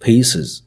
pieces।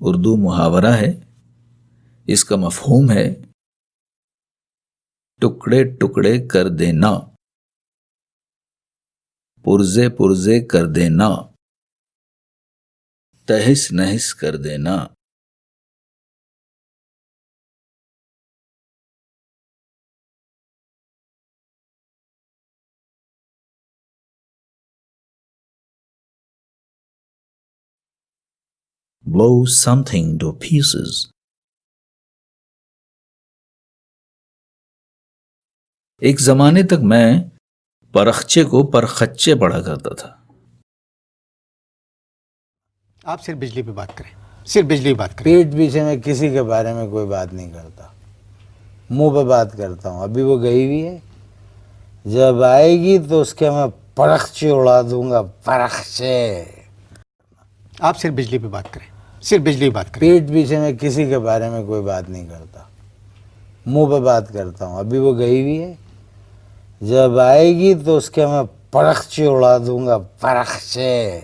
Urdu محاورہ ہے، اس کا مفہوم ہے ٹکڑے ٹکڑے کر دینا، پرزے پرزے کر دینا، تہس نہس کر دینا۔ blow something to pieces۔ ایک زمانے تک میں پرخچے کو پرخچے پڑھا کرتا تھا۔ آپ صرف بجلی پہ بات کریں، صرف بجلی پہ بات کریں۔ پیٹ پیچھے میں کسی کے بارے میں کوئی بات نہیں کرتا، منہ پہ بات کرتا ہوں۔ ابھی وہ گئی ہوئی ہے، جب آئے گی تو اس کے میں پرخچے اڑا دوں گا، پرخچے۔ آپ صرف بجلی پہ بات کریں، صرف بجلی پہ بات کریں۔ پیٹ پیچھے میں کسی کے بارے میں کوئی بات نہیں کرتا، منہ پہ بات کرتا ہوں۔ ابھی وہ گئی ہوئی ہے، جب آئے گی تو اس کے میں پرخچے اڑا دوں گا، پرخچے۔